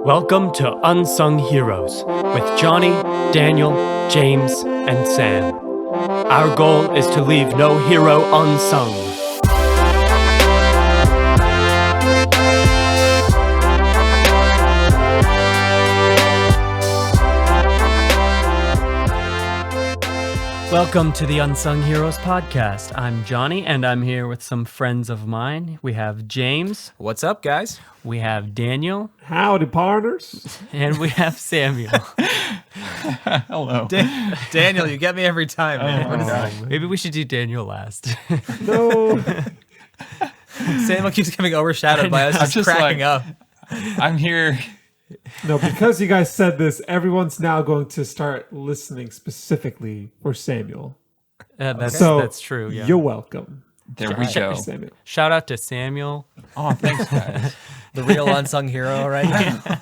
Welcome to Unsung Heroes with Johnny, Daniel, James, and Sam. Our goal is to leave no hero unsung. Welcome to the Unsung Heroes podcast. I'm Johnny, and I'm here with some friends of mine. We have James. What's up, guys? We have Daniel. Howdy, partners. And we have Samuel. Hello. Daniel, you get me every time, man. Maybe we should do Daniel last. No. Samuel keeps getting overshadowed by us just cracking up. I'm here. No, because you guys said this, everyone's now going to start listening specifically for Samuel. That's true. Yeah. You're welcome. There we go. Samuel. Shout out to Samuel. Oh, thanks, guys. The real unsung hero right now.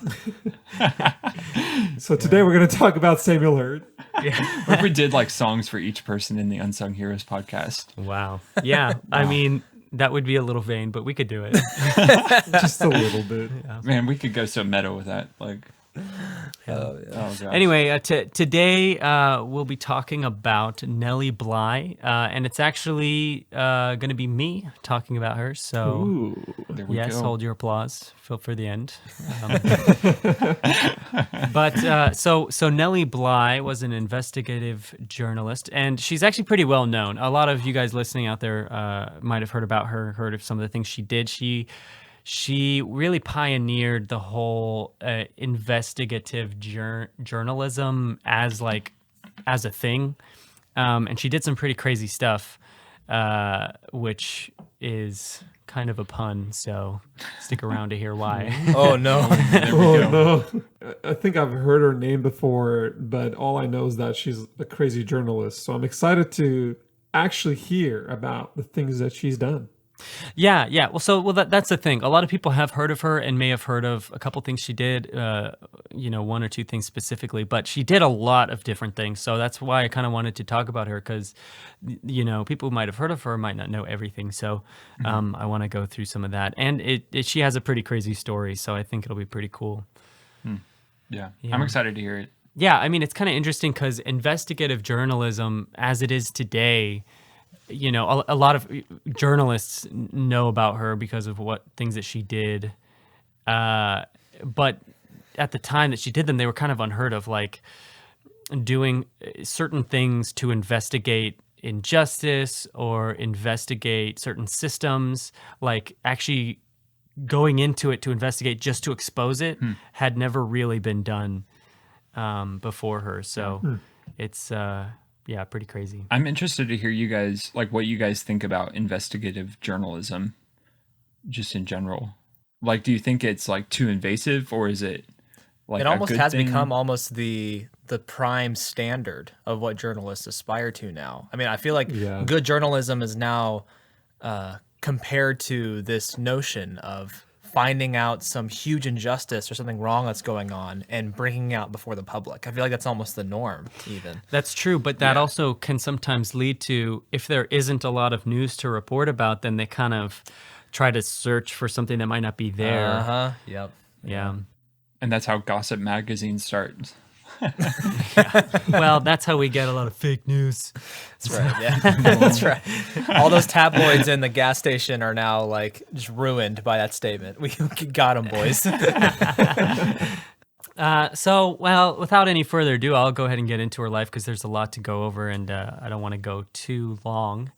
So today we're going to talk about Samuel Hurd. What if we did like songs for each person in the Unsung Heroes podcast? Wow. Yeah. I mean, that would be a little vain, but we could do it. Just a little bit. Man, we could go so meta with that. Like, oh gosh. Anyway, today we'll be talking about Nellie Bly, and it's actually going to be me talking about her. So, Ooh. There we yes, go. hold your applause for the end. So Nellie Bly was an investigative journalist, and she's actually pretty well known. A lot of you guys listening out there might have heard about her, heard of some of the things she did. She really pioneered the whole investigative journalism as a thing, and she did some pretty crazy stuff, which is kind of a pun. So stick around to hear why. Oh, no. There we Oh, go. no. I think I've heard her name before, but all I know is that she's a crazy journalist. So I'm excited to actually hear about the things that she's done. Yeah. Well, that's the thing. A lot of people have heard of her and may have heard of a couple things she did, one or two things specifically, but she did a lot of different things. So that's why I kind of wanted to talk about her because, people who might have heard of her might not know everything. So I want to go through some of that. And she has a pretty crazy story, so I think it'll be pretty cool. Yeah. I'm excited to hear it. Yeah, I mean, it's kind of interesting because investigative journalism, as it is today, a lot of journalists know about her because of what things that she did. But at the time that she did them, they were kind of unheard of, like doing certain things to investigate injustice or investigate certain systems, like actually going into it to investigate just to expose it had never really been done before her. So it's... yeah, pretty crazy. I'm interested to hear you guys, like what you guys think about investigative journalism just in general. Like, do you think it's like too invasive or is it like It almost a good has thing? become almost the prime standard of what journalists aspire to now. I mean, I feel like good journalism is now compared to this notion of finding out some huge injustice or something wrong that's going on and bringing it out before the public. I feel like that's almost the norm, even. That's true, but that also can sometimes lead to, if there isn't a lot of news to report about, then they kind of try to search for something that might not be there. Uh-huh. Yep. Yeah. And that's how gossip magazines start. Well, that's how we get a lot of fake news. That's right. Yeah, that's right. All those tabloids in the gas station are now like just ruined by that statement. We got them, boys. So, without any further ado, I'll go ahead and get into her life because there's a lot to go over and I don't want to go too long.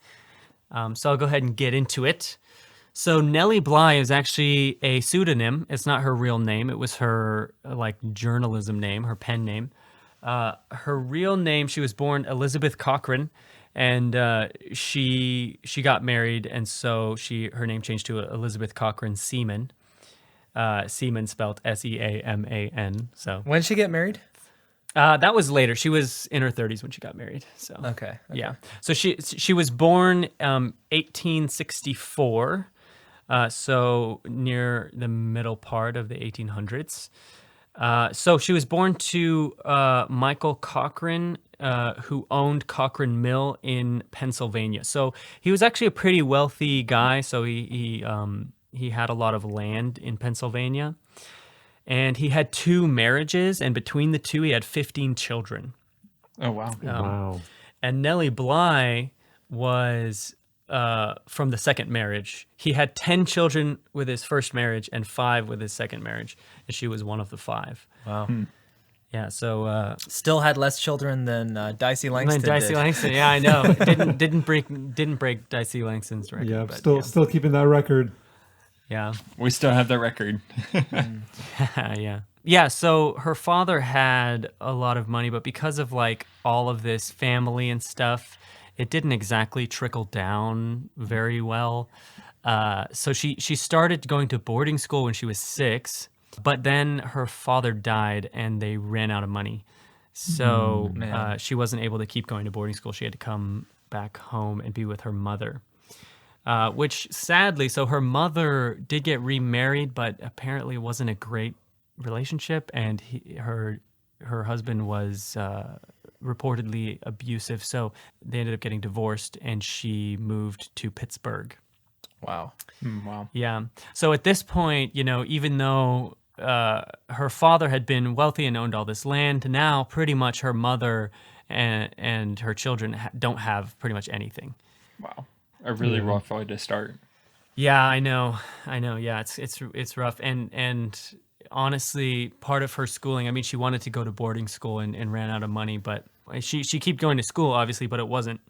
So I'll go ahead and get into it. So Nellie Bly is actually a pseudonym. It's not her real name. It was her journalism name, her pen name. Her real name, she was born Elizabeth Cochran, and she got married, and so her name changed to Elizabeth Cochran Seaman. Seaman spelled Seaman. So When did she get married? that was later. She was in her 30s when she got married. So Okay. yeah. So she was born 1864. So near the middle part of the 1800s. So she was born to Michael Cochran, who owned Cochran Mill in Pennsylvania. So he was actually a pretty wealthy guy. So he had a lot of land in Pennsylvania. And he had 2 marriages, and between the 2, he had 15 children. Oh, wow. Wow. And Nellie Bly was from the second marriage. He had 10 children with his first marriage and 5 with his second marriage, and she was one of the 5. Wow. Yeah, so Still had less children than Dicey Langston Dicey did. Langston, yeah, I know. Didn't break Dicey Langston's record. Yeah, but still keeping that record. yeah. We still have the record. Yeah. Yeah, so her father had a lot of money, but because of like all of this family and stuff, it didn't exactly trickle down very well. So she started going to boarding school when she was 6, but then her father died and they ran out of money. So she wasn't able to keep going to boarding school. She had to come back home and be with her mother. Which sadly, so her mother did get remarried, but apparently it wasn't a great relationship, and her husband was reportedly abusive, so they ended up getting divorced, and she moved to Pittsburgh. Wow. Wow. Yeah. So at this point, even though her father had been wealthy and owned all this land, now pretty much her mother and her children don't have pretty much anything. Wow. A really rough way to start. Yeah, I know. Yeah, it's rough. And honestly, part of her schooling, I mean, she wanted to go to boarding school and ran out of money, but she kept going to school, obviously, but it wasn't,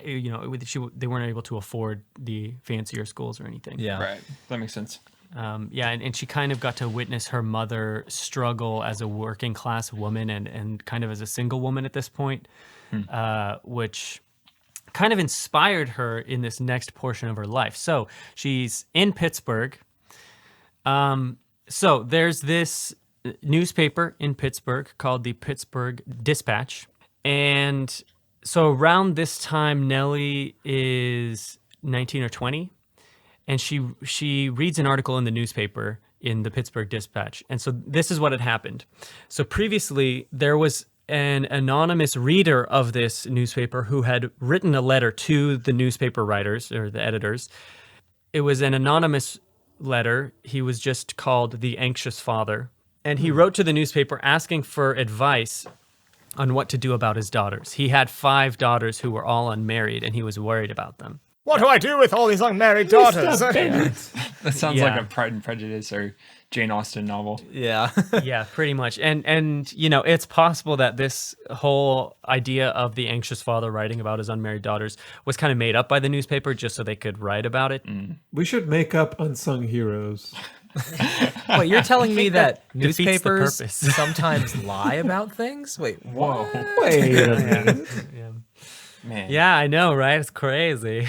they weren't able to afford the fancier schools or anything. Yeah. Right. That makes sense. And she kind of got to witness her mother struggle as a working class woman and kind of as a single woman at this point, which kind of inspired her in this next portion of her life. So she's in Pittsburgh. So there's this newspaper in Pittsburgh called the Pittsburgh Dispatch. And so around this time, Nellie is 19 or 20. And she reads an article in the newspaper in the Pittsburgh Dispatch. And so this is what had happened. So previously, there was an anonymous reader of this newspaper who had written a letter to the newspaper writers or the editors. It was an anonymous letter. He was just called The Anxious Father. And he wrote to the newspaper asking for advice on what to do about his daughters. He had 5 daughters who were all unmarried, and he was worried about them. What do I do with all these unmarried daughters? That sounds Yeah. like a Pride and Prejudice or Jane Austen novel. Yeah. Yeah, pretty much. And it's possible that this whole idea of the anxious father writing about his unmarried daughters was kind of made up by the newspaper just so they could write about it. We should make up unsung heroes. Wait, you're telling me that defeats the newspapers purpose. sometimes lie about things? Wait, Whoa. Wait a minute. Man. Yeah, I know, right? It's crazy.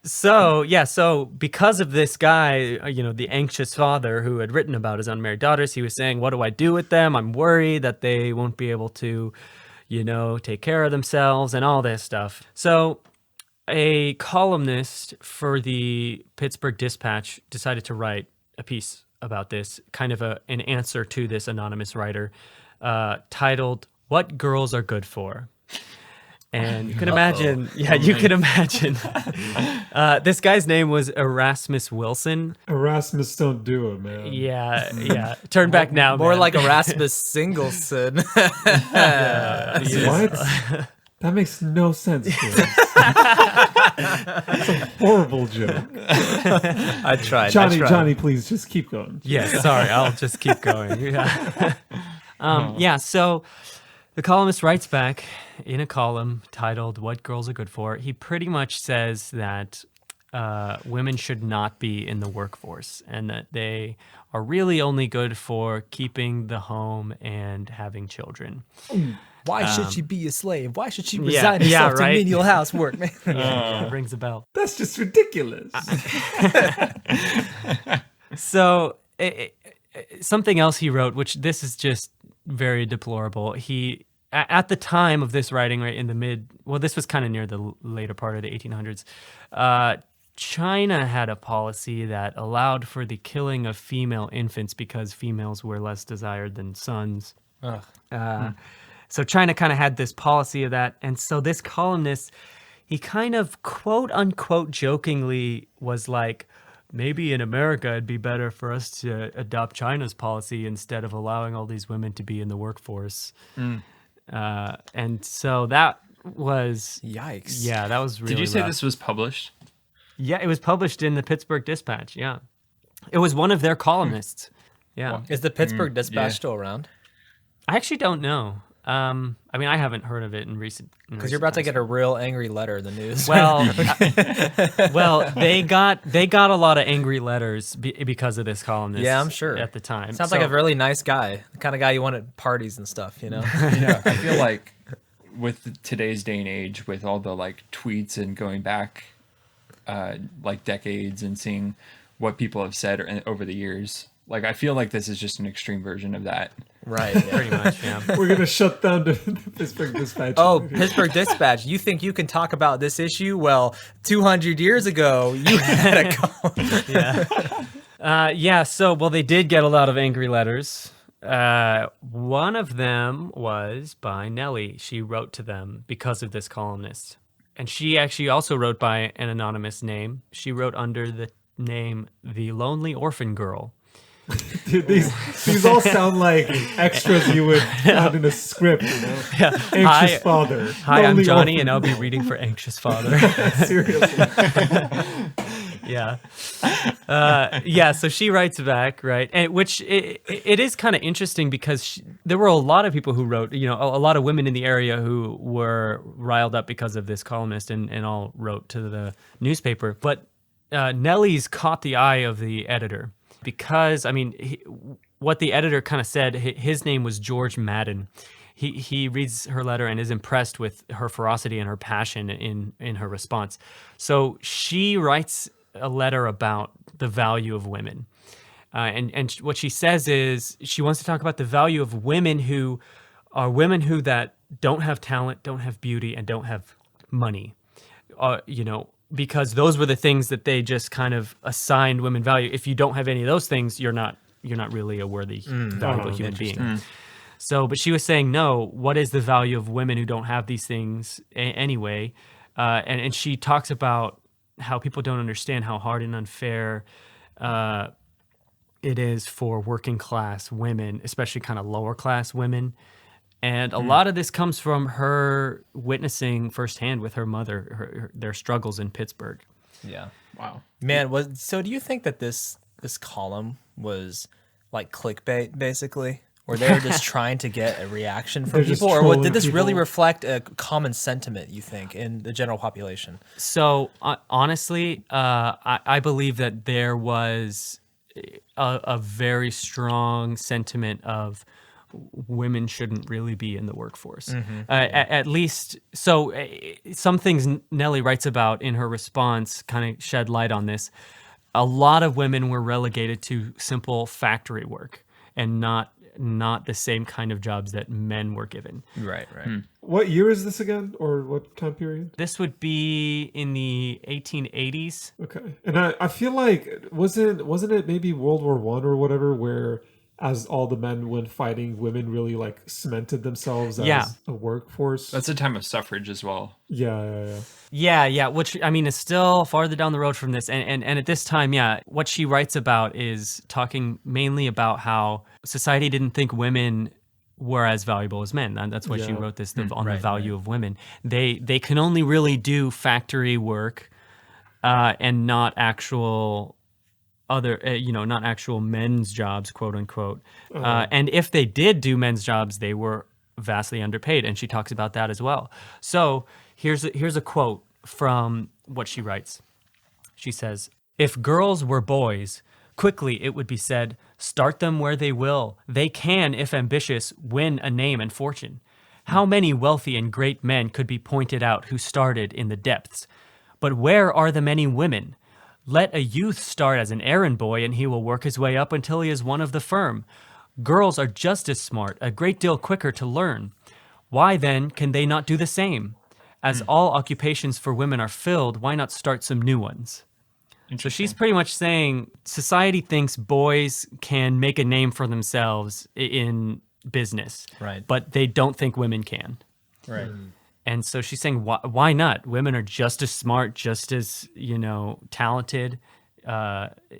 So because of this guy, the anxious father who had written about his unmarried daughters, he was saying, what do I do with them? I'm worried that they won't be able to, take care of themselves and all this stuff. So a columnist for the Pittsburgh Dispatch decided to write a piece about this, kind of an answer to this anonymous writer, titled, What Girls Are Good For. And you can imagine, you can imagine. This guy's name was Erasmus Wilson. Erasmus don't do it, man. Yeah. Turn back now, more man. like Erasmus Singleton. What? That makes no sense. It's a horrible joke. I tried. Johnny, please just keep going. Yeah, sorry, I'll just keep going. Yeah. So the columnist writes back in a column titled What Girls Are Good For. He pretty much says that women should not be in the workforce and that they are really only good for keeping the home and having children. Why should she be a slave? Why should she Yeah, resign herself to right. menial housework, man? Yeah, it rings a bell. That's just ridiculous. So something else he wrote, which this is just very deplorable. He, at the time of this writing, right in the this was kind of near the later part of the 1800s, China had a policy that allowed for the killing of female infants because females were less desired than sons. So China kind of had this policy of that. And so this columnist, he kind of quote unquote jokingly was like, maybe in America it'd be better for us to adopt China's policy instead of allowing all these women to be in the workforce. And so that was Yikes. Yeah, that was really Did you say rough. this was published? Yeah, it was published in the Pittsburgh Dispatch. Yeah, it was one of their columnists. Yeah, Is the Pittsburgh Dispatch still around? I actually don't know. I mean, I haven't heard of it in recent. Because you're about to get a real angry letter in the news. Well, well, they got a lot of angry letters because of this columnist. Yeah, I'm sure. At the time, Sounds like a really nice guy, the kind of guy you want at parties and stuff, you know? Yeah, I feel like with today's day and age, with all the like tweets and going back like decades and seeing what people have said over the years, like I feel like this is just an extreme version of that. Right, yeah. pretty much. Yeah. We're gonna shut down the Pittsburgh Dispatch. Oh, Pittsburgh Dispatch, you think you can talk about this issue? Well, 200 years ago, you had a call. Yeah. So, well, they did get a lot of angry letters. One of them was by Nellie. She wrote to them because of this columnist. And she actually also wrote by an anonymous name. She wrote under the name The Lonely Orphan Girl. Dude, these all sound like extras you would have in a script, you know? Yeah. Anxious father. Hi, I'm Lonely Johnny, orphan. and I'll be reading for Anxious Father. Seriously. Yeah. Yeah, so she writes back, right? And which it is kind of interesting because there were a lot of people who wrote, you know, a lot of women in the area who were riled up because of this columnist and all wrote to the newspaper. But Nellie's caught the eye of the editor because, I mean, what the editor kind of said, his name was George Madden. He reads her letter and is impressed with her ferocity and her passion in her response. So she writes a letter about the value of women. And what she says is she wants to talk about the value of women who that don't have talent, don't have beauty, and don't have money. You know, because those were the things that they just kind of assigned women value. If you don't have any of those things, you're not really a worthy, valuable human being. So, but she was saying, no, what is the value of women who don't have these things anyway? And she talks about how people don't understand how hard and unfair it is for working class women, especially kind of lower class women. And a lot of this comes from her witnessing firsthand with her mother, their struggles in Pittsburgh. Yeah. Wow. Man, so do you think that this column was like clickbait, basically? Or they were just trying to get a reaction from They're just people? Or trolling did this really people. reflect a common sentiment, you think, in the general population? So honestly, I believe that there was a very strong sentiment of women shouldn't really be in the workforce. At least, so some things Nellie writes about in her response kind of shed light on this. A lot of women were relegated to simple factory work and not the same kind of jobs that men were given. Right. What year is this again, or what time period? This would be in the 1880s. Okay, and I feel like wasn't it maybe World War I or whatever, where as all the men went fighting, women really like cemented themselves as a workforce. That's a time of suffrage as well. Yeah, which I mean is still farther down the road from this. And at this time, what she writes about is talking mainly about how society didn't think women were as valuable as men. And that's why she wrote this on the value of women. They can only really do factory work and not actual other, not actual men's jobs, quote unquote. And if they did do men's jobs, they were vastly underpaid. And she talks about that as well. So here's a quote from what she writes. She says, "If girls were boys, quickly it would be said, start them where they will. They can, if ambitious, win a name and fortune. How many wealthy and great men could be pointed out who started in the depths? But where are the many women? Let a youth start as an errand boy and he will work his way up until he is one of the firm. Girls are just as smart, a great deal quicker to learn. Why then can they not do the same? As all occupations for women are filled, why not start some new ones?" So she's pretty much saying society thinks boys can make a name for themselves in business, Right. but they don't think women can. Right. And so she's saying, why not? Women are just as smart, just as, talented.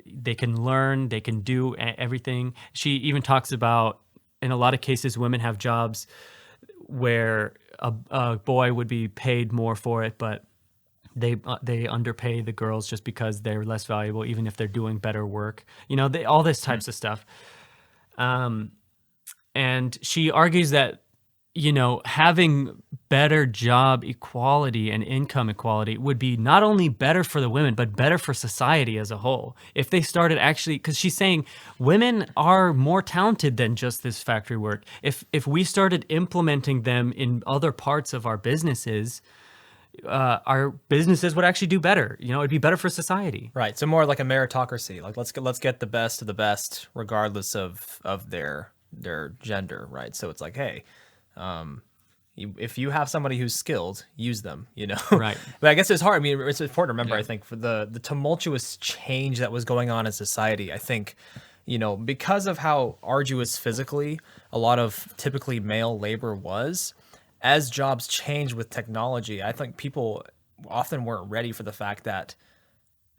they can learn, they can do everything. She even talks about, in a lot of cases, women have jobs where a boy would be paid more for it, but they underpay the girls just because they're less valuable, even if they're doing better work. All this types of stuff. And she argues that, having better job equality and income equality would be not only better for the women, but better for society as a whole. If they started actually, because she's saying women are more talented than just this factory work. If we started implementing them in other parts of our businesses would actually do better. It'd be better for society. Right. So more like a meritocracy. Like let's get the best of the best, regardless of their gender. Right. So it's like, hey, if you have somebody who's skilled, use them. Right. But I guess it's hard. I mean, it's important to remember. I think for the tumultuous change that was going on in society, I think, because of how arduous physically a lot of typically male labor was. As jobs change with technology, I think people often weren't ready for the fact that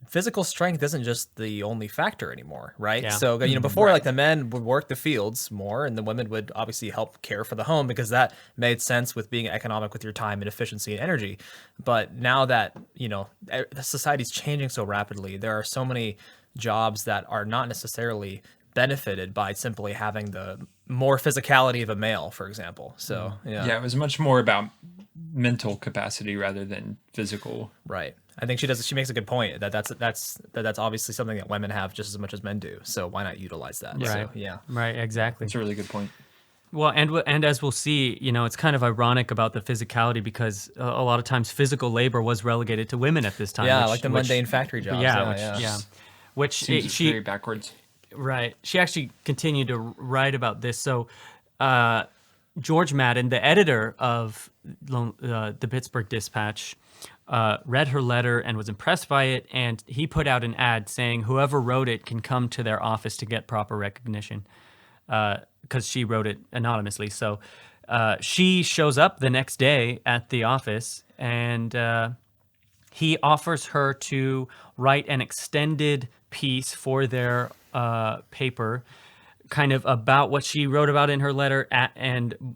physical strength isn't just the only factor anymore, right? Yeah. So, before, like, the men would work the fields more and the women would obviously help care for the home because that made sense with being economic with your time and efficiency and energy. But now that, the society's changing so rapidly, there are so many jobs that are not necessarily benefited by simply having the more physicality of a male, for example. So yeah, it was much more about mental capacity rather than physical. Right. I think she makes a good point that's obviously something that women have just as much as men do. So why not utilize that? Right. So, yeah. Right. Exactly. That's a really good point. Well, and as we'll see, it's kind of ironic about the physicality because a lot of times physical labor was relegated to women at this time. Yeah, like the mundane factory jobs. Yeah. Which seems very backwards. Right. She actually continued to write about this. So George Madden, the editor of the Pittsburgh Dispatch, read her letter and was impressed by it, and he put out an ad saying whoever wrote it can come to their office to get proper recognition because she wrote it anonymously. So she shows up the next day at the office, and he offers her to write an extended piece for their paper, kind of about what she wrote about in her letter,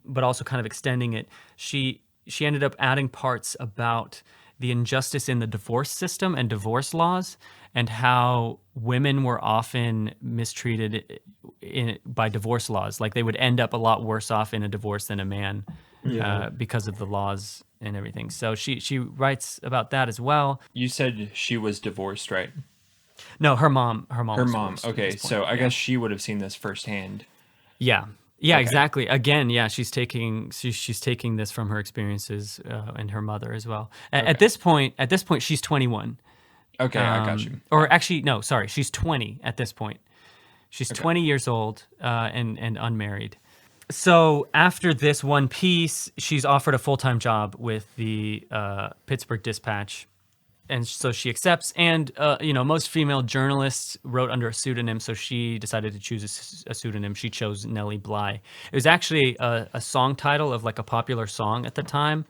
but also kind of extending it. She ended up adding parts about the injustice in the divorce system and divorce laws, and how women were often mistreated by divorce laws. Like they would end up a lot worse off in a divorce than a man because of the laws and everything. So she writes about that as well. You said she was divorced, right? No, her mom. Her mom. Okay, so I guess she would have seen this firsthand. Yeah. Yeah, okay. Exactly. Again, yeah, she's taking this from her experiences and her mother as well. Okay. At this point, she's 21. Okay, I got you. Or actually, no, sorry, she's 20 at this point. She's 20 years old and unmarried. So after this one piece, she's offered a full-time job with the Pittsburgh Dispatch. And so she accepts, and most female journalists wrote under a pseudonym, so she decided to choose a pseudonym. She chose Nellie Bly. It was actually a song title of like a popular song at the time,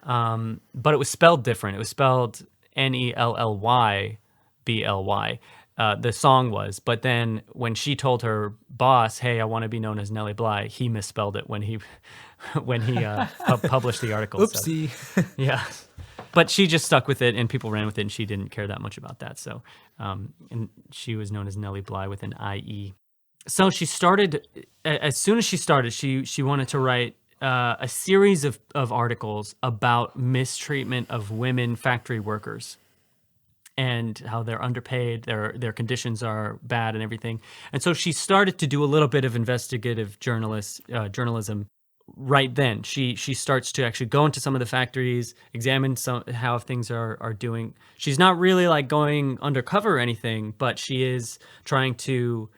but it was spelled different. It was spelled Nellybly. The song was, but then when she told her boss, "Hey, I want to be known as Nellie Bly," he misspelled it when he published the article. Oopsie. So, yeah. But she just stuck with it, and people ran with it, and she didn't care that much about that. So, and she was known as Nellie Bly with an IE. So she started, as soon as she started, she wanted to write a series of articles about mistreatment of women factory workers and how they're underpaid, their conditions are bad and everything. And so she started to do a little bit of investigative journalism. Right then, she starts to actually go into some of the factories, examine how things are doing. She's not really like going undercover or anything, but she is trying to,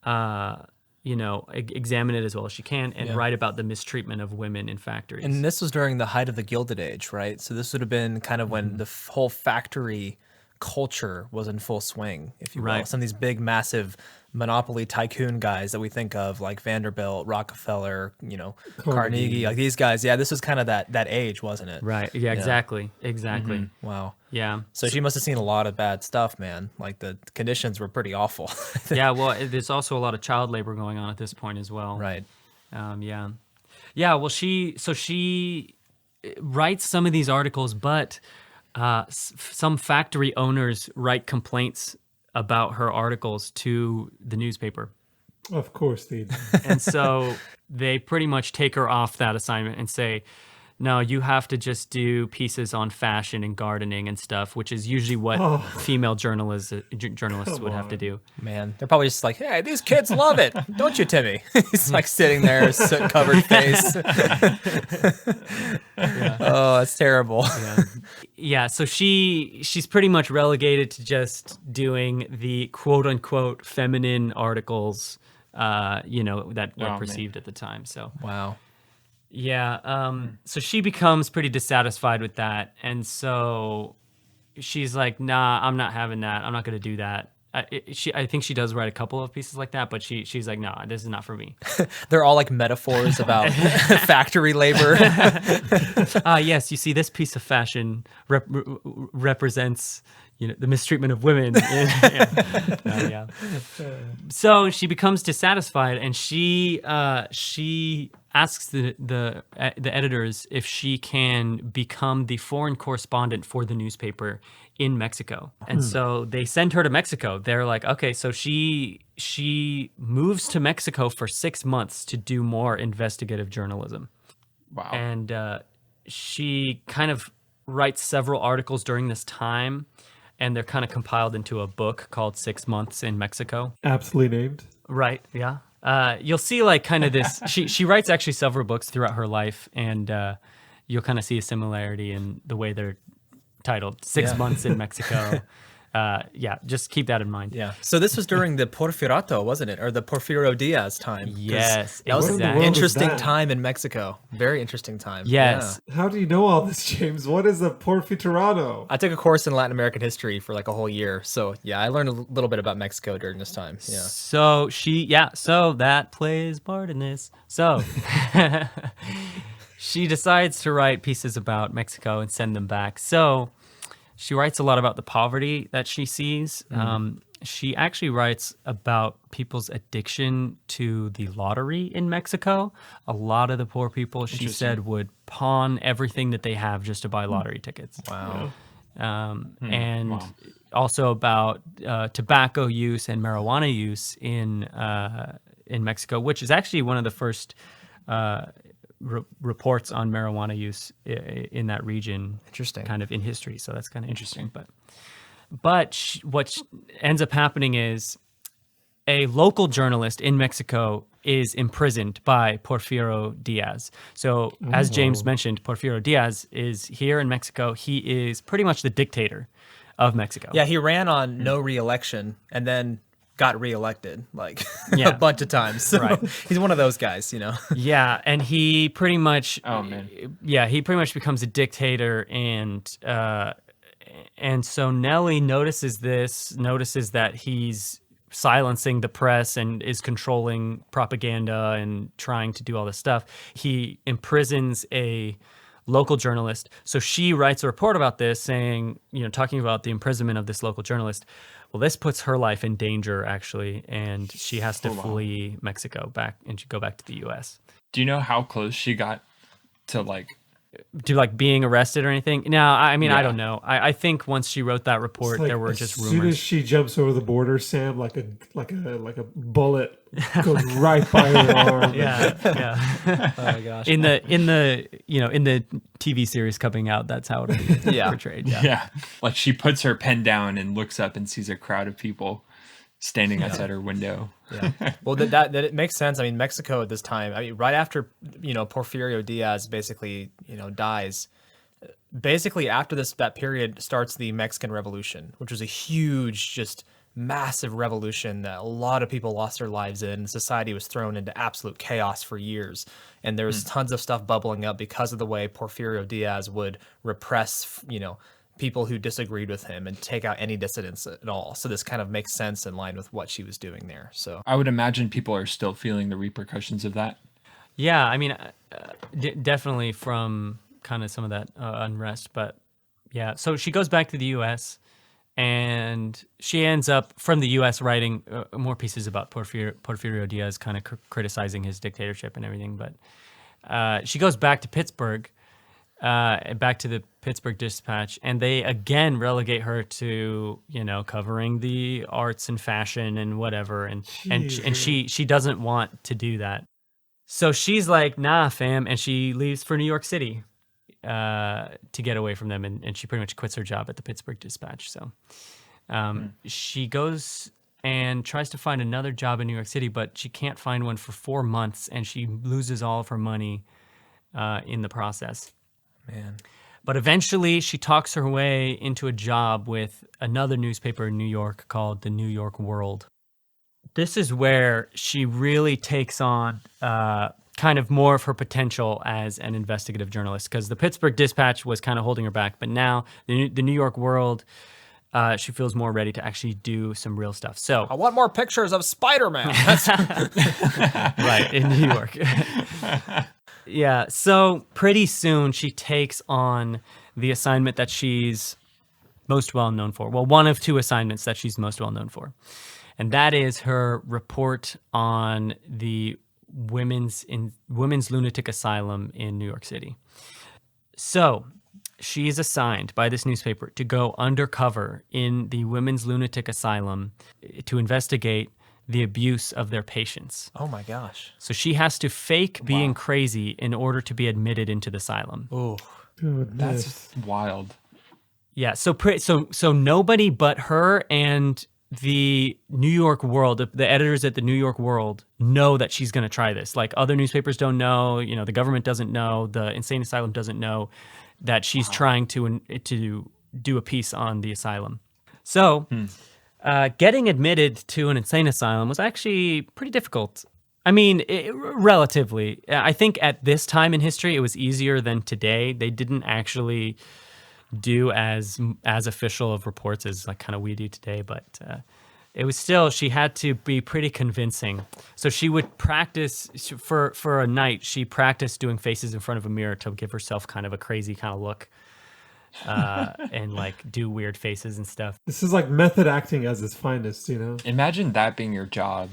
examine it as well as she can and write about the mistreatment of women in factories. And this was during the height of the Gilded Age, right? So this would have been kind of when the whole factory culture was in full swing, if you will. Right. Some of these big, massive monopoly tycoon guys that we think of, like Vanderbilt, Rockefeller, Carnegie, like these guys. Yeah, this was kind of that age, wasn't it? Right. Yeah, exactly. Exactly. Wow. Yeah. So she must have seen a lot of bad stuff, man. Like the conditions were pretty awful. Yeah, well, there's also a lot of child labor going on at this point as well. Right. Yeah. Yeah, well, she writes some of these articles, but some factory owners write complaints about her articles to the newspaper. Of course they do. And so they pretty much take her off that assignment and say, no, you have to just do pieces on fashion and gardening and stuff, which is usually what female journalists would have to do. Man, they're probably just like, hey, these kids love it. Don't you, Timmy? He's like sitting there, soot-covered face. Oh, that's terrible. Yeah, so she's pretty much relegated to just doing the quote-unquote feminine articles, that were perceived at the time. So Wow. yeah, so she becomes pretty dissatisfied with that, and so she's like, "Nah, I'm not having that. I'm not going to do that." I think she does write a couple of pieces like that, but she's like, "Nah, this is not for me." They're all like metaphors about factory labor. Yes, you see, this piece of fashion represents the mistreatment of women. Yeah. So she becomes dissatisfied, and she asks the editors if she can become the foreign correspondent for the newspaper in Mexico. And so they send her to Mexico. They're like, okay, so she moves to Mexico for 6 months to do more investigative journalism. Wow. And she kind of writes several articles during this time, and they're kind of compiled into a book called 6 Months in Mexico. Aptly named. Right, yeah. You'll see like kind of this, she writes actually several books throughout her life, and you'll kind of see a similarity in the way they're titled, 6 Months in Mexico. Just keep that in mind. Yeah. So this was during the Porfiriato, wasn't it? Or the Porfirio Diaz time. 'Cause Yes, That was exactly. an interesting that? time in Mexico. Very interesting time. Yes. Yeah. How do you know all this, James? What is a Porfitirano? I took a course in Latin American history for like a whole year. So yeah, I learned a little bit about Mexico during this time. Yeah. So so that plays part in this. So she decides to write pieces about Mexico and send them back. So she writes a lot about the poverty that she sees. She actually writes about people's addiction to the lottery in Mexico. A lot of the poor people, she said, would pawn everything that they have just to buy lottery tickets. Wow. And also about tobacco use and marijuana use in Mexico, which is actually one of the first reports on marijuana use in that region. Interesting. Kind of in history, so that's kind of interesting. But what ends up happening is a local journalist in Mexico is imprisoned by Porfirio Diaz. So as James mentioned, Porfirio Diaz is here in Mexico. He is pretty much the dictator of Mexico. Yeah, he ran on no re-election and then got reelected like a bunch of times. So Right. he's one of those guys, Yeah, and he pretty much he pretty much becomes a dictator, and so Nellie notices that he's silencing the press and is controlling propaganda and trying to do all this stuff. He imprisons a local journalist. So she writes a report about this saying, talking about the imprisonment of this local journalist. Well, this puts her life in danger, actually, and she has to flee Mexico and go back to the U.S. Do you know how close she got to being arrested or anything? No, I mean, I don't know. I think once she wrote that report, there were just rumors. As soon as she jumps over the border, Sam, like a bullet goes right by her arm. Yeah. Oh my gosh. In the TV series coming out, that's how it'll be portrayed. Yeah. Like she puts her pen down and looks up and sees a crowd of people standing outside her window. Yeah. Well, that it makes sense. I mean, Mexico at this time, right after, Porfirio Diaz basically, dies, basically after that period starts the Mexican Revolution, which was a huge, just massive revolution that a lot of people lost their lives in. Society was thrown into absolute chaos for years. And there was tons of stuff bubbling up because of the way Porfirio Diaz would repress, people who disagreed with him and take out any dissidents at all. So this kind of makes sense in line with what she was doing there. So I would imagine people are still feeling the repercussions of that. Yeah, I mean, definitely from kind of some of that unrest, but yeah. So she goes back to the U.S. and she ends up from the U.S. writing more pieces about Porfirio Diaz, kind of criticizing his dictatorship and everything. But she goes back to Pittsburgh, back to the Pittsburgh Dispatch, and they again relegate her to, covering the arts and fashion and whatever, and she doesn't want to do that. So she's like, nah, fam, and she leaves for New York City to get away from them, and she pretty much quits her job at the Pittsburgh Dispatch. So she goes and tries to find another job in New York City, but she can't find one for 4 months, and she loses all of her money in the process. Man. But eventually she talks her way into a job with another newspaper in New York called the New York World. This is where she really takes on kind of more of her potential as an investigative journalist, because the Pittsburgh Dispatch was kind of holding her back. But now the New York World, she feels more ready to actually do some real stuff. So I want more pictures of Spider-Man. Right, in New York. Yeah, so pretty soon she takes on the assignment that she's most well known for. Well, one of two assignments that she's most well known for. And that is her report on the women's lunatic asylum in New York City. So she is assigned by this newspaper to go undercover in the women's lunatic asylum to investigate the abuse of their patients. Oh my gosh. So she has to fake being crazy in order to be admitted into the asylum. Oh, that's wild. Yeah, so nobody but her and the New York World, the editors at the New York World, know that she's going to try this. Like, other newspapers don't know, the government doesn't know, the insane asylum doesn't know that she's trying to do a piece on the asylum. So getting admitted to an insane asylum was actually pretty difficult. I mean, relatively. I think at this time in history, it was easier than today. They didn't actually do as official of reports as like kind of we do today, but it was still, she had to be pretty convincing. So she would practice for a night. She practiced doing faces in front of a mirror to give herself kind of a crazy kind of look. And like do weird faces and stuff. This is like method acting as its finest, Imagine that being your job,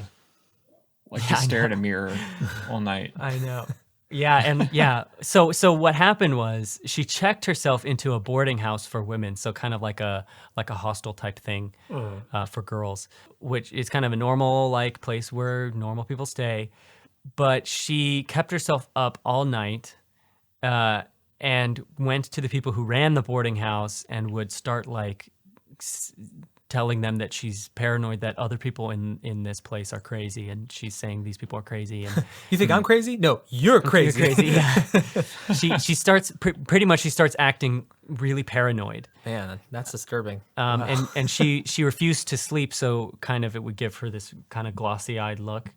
like to stare at a mirror all night. I know. Yeah, and yeah. So what happened was she checked herself into a boarding house for women, so kind of like a hostel type thing for girls, which is kind of a normal like place where normal people stay. But she kept herself up all night. And went to the people who ran the boarding house and would start like telling them that she's paranoid that other people in this place are crazy, and she's saying these people are crazy. And you think I'm crazy? No, you're crazy. You're crazy. Yeah. She starts pretty much. She starts acting really paranoid. Man, that's disturbing. Wow. And she refused to sleep, so kind of it would give her this kind of glossy-eyed look.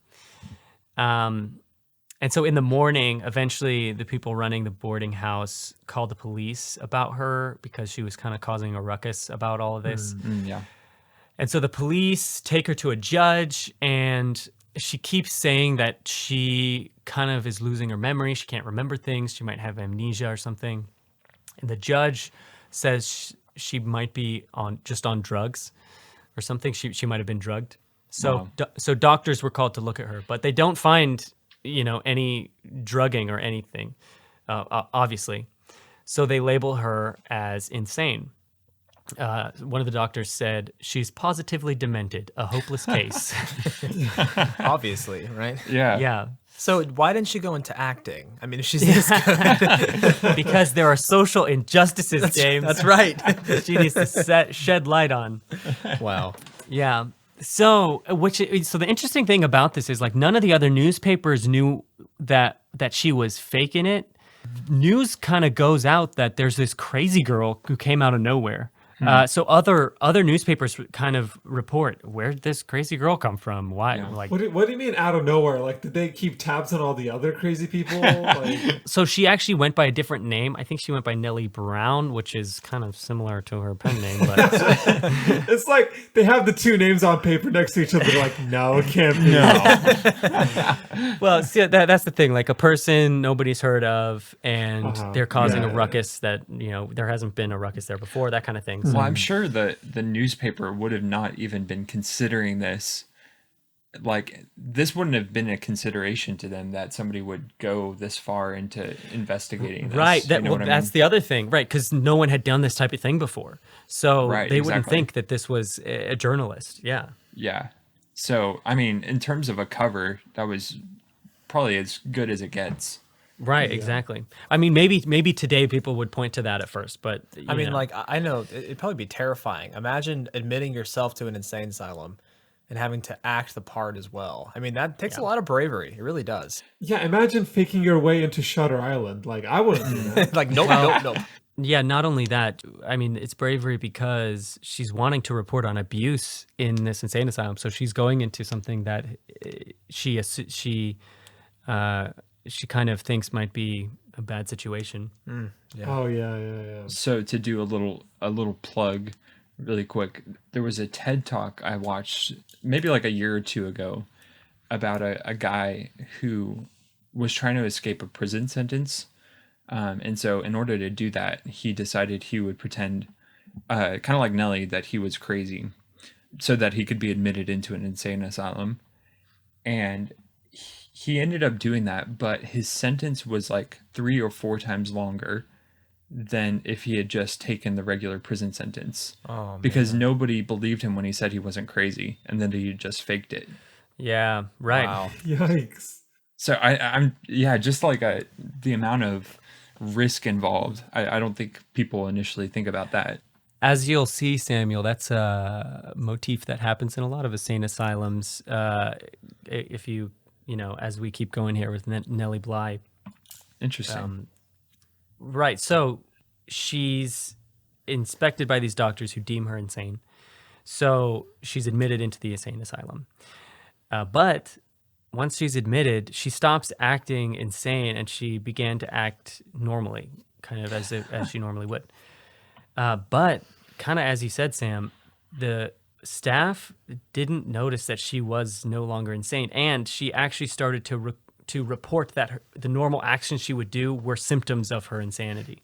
And so in the morning, eventually the people running the boarding house called the police about her because she was kind of causing a ruckus about all of this. Yeah. And so the police take her to a judge, and she keeps saying that she kind of is losing her memory. She can't remember things. She might have amnesia or something. And the judge says she might be on drugs or something. She might have been drugged. So so doctors were called to look at her, but they don't find any drugging or anything, obviously. So they label her as insane. One of the doctors said, she's positively demented, a hopeless case. Obviously, right? Yeah. Yeah. So why didn't she go into acting? I mean, if she's this good. Because there are social injustices, James. That's right. She needs to shed light on. Wow. Yeah. So the interesting thing about this is like none of the other newspapers knew that she was faking it. News kind of goes out that there's this crazy girl who came out of nowhere So other newspapers kind of report, where'd this crazy girl come from? Why? Yeah. Like, What do you mean out of nowhere? Like, did they keep tabs on all the other crazy people? Like, so she actually went by a different name. I think she went by Nellie Brown, which is kind of similar to her pen name. But it's like they have the two names on paper next to each other. They're like, no, it can't be. No. well, see, that's the thing. Like a person nobody's heard of, and they're causing a Yeah. ruckus that there hasn't been a ruckus there before. That kind of thing. So, Well, I'm sure the newspaper would have not even been considering this. Like, this wouldn't have been a consideration to them that somebody would go this far into investigating this. right. You know what I That's mean? the other thing, right? Because no one had done this type of thing before, so Right, they wouldn't exactly. think that this was a journalist. Yeah. Yeah. So, I mean, in terms of a cover, that was probably as good as it gets. Right, exactly. I mean, maybe today people would point to that at first, but I mean, like, I know it'd probably be terrifying. Imagine admitting yourself to an insane asylum and having to act the part as well. I mean, that takes a lot of bravery. It really does. Yeah, imagine faking your way into Shutter Island. Like, I wouldn't do that. Like, nope. yeah. Not only that, I mean, it's bravery because she's wanting to report on abuse in this insane asylum, so she's going into something that she kind of thinks might be a bad situation. Yeah. Oh yeah. So to do a little plug really quick, there was a TED Talk I watched maybe like a year or two ago about a guy who was trying to escape a prison sentence. And so in order to do that, he decided he would pretend, kind of like Nellie, that he was crazy so that he could be admitted into an insane asylum. And he ended up doing that, but his sentence was like 3 or 4 times longer than if he had just taken the regular prison sentence. Oh, because nobody believed him when he said he wasn't crazy, and then he just faked it. Yeah, right. Wow. Yikes. So I'm just like the amount of risk involved. I don't think people initially think about that. As you'll see, Samuel, that's a motif that happens in a lot of insane asylums. If you as we keep going here with Nellie Bly. Interesting. Right. So she's inspected by these doctors who deem her insane. So she's admitted into the insane asylum. But once she's admitted, she stops acting insane and she began to act normally, kind of as she normally would. But kind of as you said, Sam, the staff didn't notice that she was no longer insane, and she actually started to report that the normal actions she would do were symptoms of her insanity.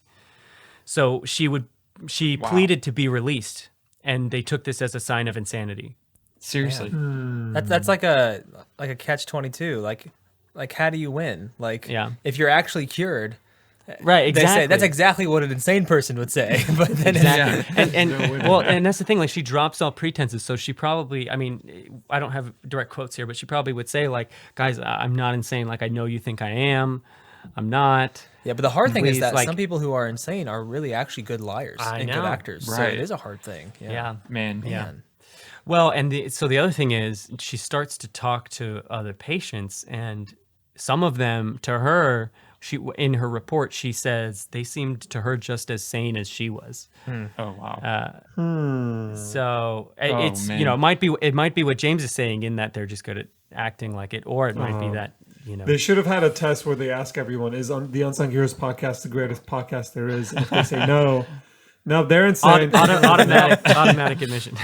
So she pleaded to be released, and they took this as a sign of insanity. Seriously. That's like a catch-22. Like how do you win? Like, Yeah. if you're actually cured, Right, they exactly. say that's exactly what an insane person would say. But then Exactly. And that's the thing, like she drops all pretenses. So she probably, I mean, I don't have direct quotes here, but she probably would say like, guys, I'm not insane. Like, I know you think I am. I'm not. yeah, but the hard thing is Please, that like- some people who are insane are really actually good liars I and know. good actors. So Right. it is a hard thing. Yeah. Man. Yeah. Man. Well, and so the other thing is she starts to talk to other patients, and some of them, to her, in her report, she says they seemed to her just as sane as she was. Oh, wow. So Oh, it's man. it might be what James is saying in that they're just good at acting like it, or it might be that They should have had a test where they ask everyone, is the Unsung Heroes podcast the greatest podcast there is? And if they say no, they're insane. automatic admission.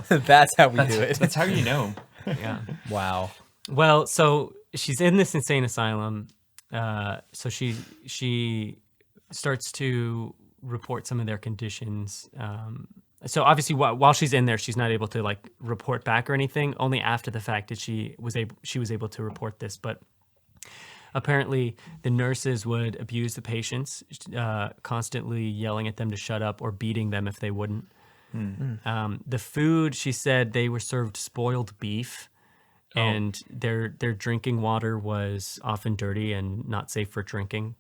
That's how we do it. That's how you know. Yeah. Wow. Well, so she's in this insane asylum. So she starts to report some of their conditions. So obviously, while she's in there, she's not able to like report back or anything. Only after the fact that she was able to report this. But apparently, the nurses would abuse the patients, constantly yelling at them to shut up or beating them if they wouldn't. The food, she said, they were served spoiled beef. And their drinking water was often dirty and not safe for drinking.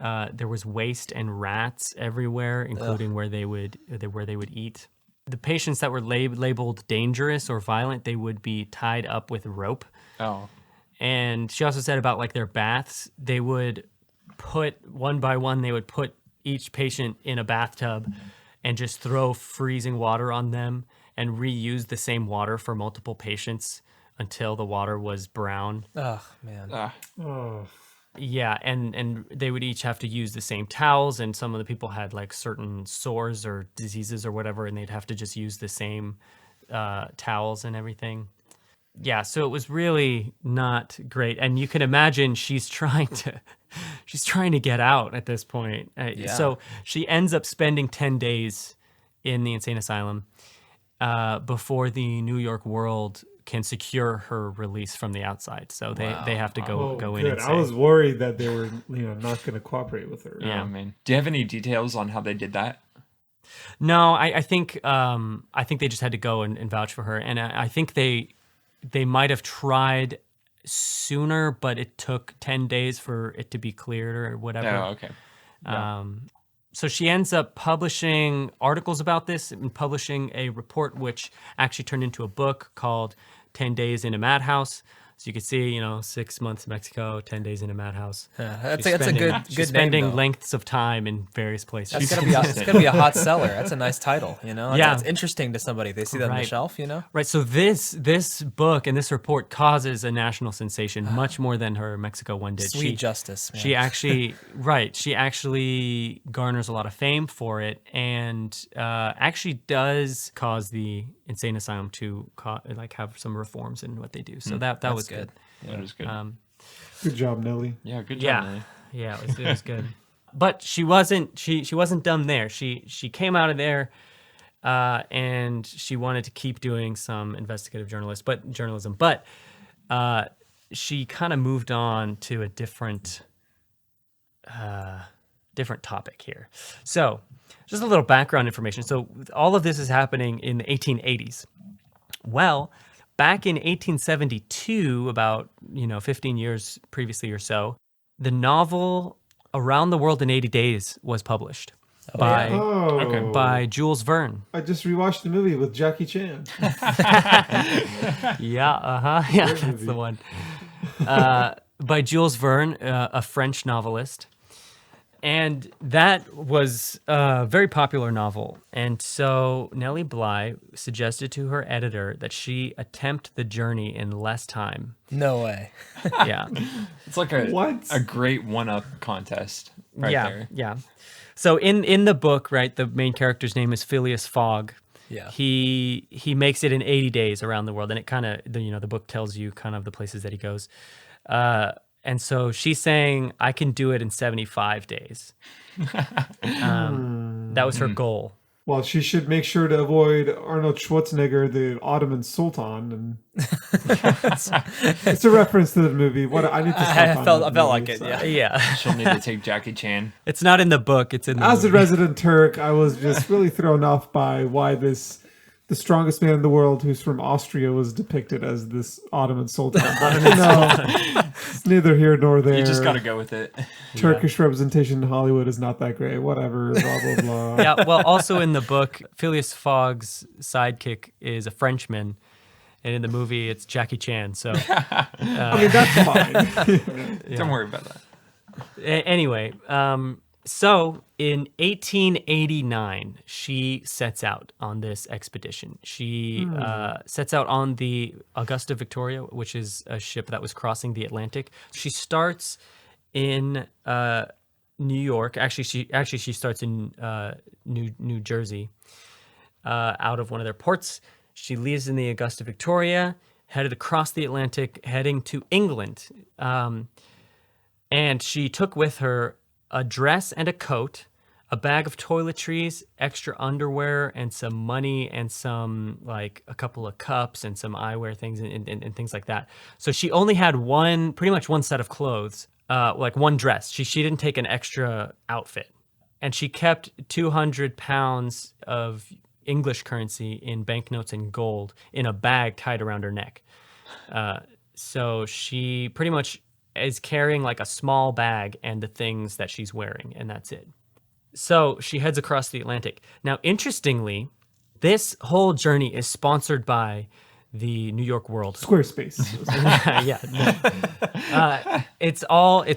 There was waste and rats everywhere, including where they would eat. The patients that were labeled dangerous or violent, they would be tied up with rope. Oh. And she also said about like their baths, they would put one by one, they would put each patient in a bathtub and just throw freezing water on them and reuse the same water for multiple patients until the water was brown. Oh man. Oh. Yeah, and they would each have to use the same towels, and some of the people had like certain sores or diseases or whatever, and they'd have to just use the same towels and everything. Yeah, so it was really not great, and you can imagine she's trying to get out at this point. So she ends up spending 10 days in the insane asylum before the New York World can secure her release from the outside. So they have to go in and say. I was worried that they were not going to cooperate with her. Yeah. Oh, man. Do you have any details on how they did that? No, I think they just had to go and vouch for her, and I think they might have tried sooner, but it took 10 days for it to be cleared or whatever. Oh, okay. So she ends up publishing articles about this and publishing a report, which actually turned into a book called 10 Days in a Madhouse. So you can see, 6 months in Mexico, 10 days in a madhouse. That's a good She's name, spending though. lengths of time in various places. That's gonna be a hot seller. That's a nice title, Yeah. That's interesting to somebody. They see that on the Right. shelf, Right. So this book and this report causes a national sensation, much more than her Mexico one did. Sweet justice, man. She actually, she actually garners a lot of fame for it, and actually does cause the insane asylum to have some reforms in what they do. So that was good. Yeah, it was good. Good job, Nellie. Yeah, good job, Yeah, Nellie. yeah, it was good. But she wasn't done there. She came out of there, and she wanted to keep doing some investigative journalism. But she kind of moved on to a different topic here. So, just a little background information. So, all of this is happening in the 1880s. Well, back in 1872, about 15 years previously or so, the novel Around the World in 80 Days was published by Jules Verne. I just rewatched the movie with Jackie Chan. Yeah, that's the one. By Jules Verne, a French novelist. And that was a very popular novel. And so Nellie Bly suggested to her editor that she attempt the journey in less time. No way. Yeah. It's like a great one-up contest right there. Yeah. So in the book, right, the main character's name is Phileas Fogg. Yeah. He makes it in 80 days around the world, and it kind of the book tells you kind of the places that he goes. And so she's saying, I can do it in 75 days. That was her goal. Well, she should make sure to avoid Arnold Schwarzenegger, the Ottoman Sultan. And it's a reference to the movie. I need to stop I on felt that like movie, it. so. Yeah. Yeah. She'll need to take Jackie Chan. It's not in the book. It's in the As a movie. resident Turk, I was just really thrown off by why the strongest man in the world, who's from Austria, was depicted as this Ottoman Sultan. It's neither here nor there. You just got to go with it. Turkish representation in Hollywood is not that great. Whatever, blah, blah, blah. Yeah, well, also in the book, Phileas Fogg's sidekick is a Frenchman. And in the movie, it's Jackie Chan. So, I mean, that's fine. Don't worry about that. Anyway, so in 1889, she sets out on this expedition. She sets out on the Augusta Victoria, which is a ship that was crossing the Atlantic. She starts in New York. Actually, she starts in New Jersey, out of one of their ports. She leaves in the Augusta Victoria, headed across the Atlantic, heading to England. And she took with her a dress and a coat, a bag of toiletries, extra underwear, and some money, and some a couple of cups and some eyewear things and things like that. So she only had pretty much one set of clothes, one dress. She didn't take an extra outfit, and she kept 200 pounds of English currency in banknotes and gold in a bag tied around her neck. So she pretty much is carrying like a small bag and the things that she's wearing, and that's it. So she heads across the Atlantic. Now, interestingly, this whole journey is sponsored by the New York World. Squarespace. Yeah. No. It's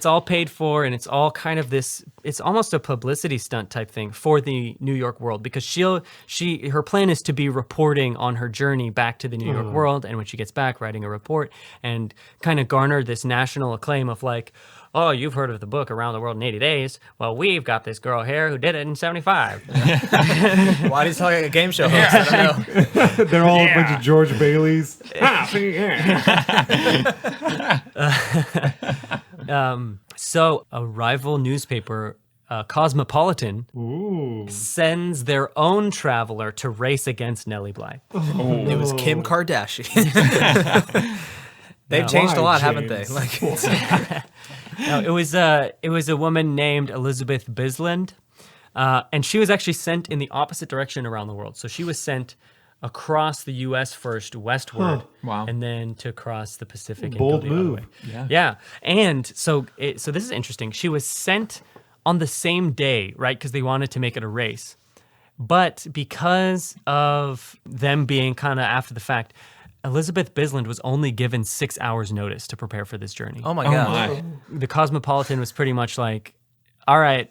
all paid for, and it's all kind of this it's almost a publicity stunt type thing for the New York World, because her plan is to be reporting on her journey back to the New York World, and when she gets back, writing a report and kind of garner this national acclaim of like, oh, you've heard of the book Around the World in 80 Days. Well, we've got this girl here who did it in 75. Why do you talk like a game show host? I don't know. They're all a bunch of George Baileys. So a rival newspaper, Cosmopolitan, sends their own traveler to race against Nellie Bly. It was Kim Kardashian. They've changed a lot, haven't they? Like, No, it was a woman named Elizabeth Bisland, and she was actually sent in the opposite direction around the world. So she was sent across the U.S. first, westward, Wow. and then to cross the Pacific. Bold and go the other move. way. Yeah. And so this is interesting. She was sent on the same day, right? Because they wanted to make it a race, but because of them being kind of after the fact, Elizabeth Bisland was only given 6 hours notice to prepare for this journey. oh my gosh. The Cosmopolitan was pretty much like, all right,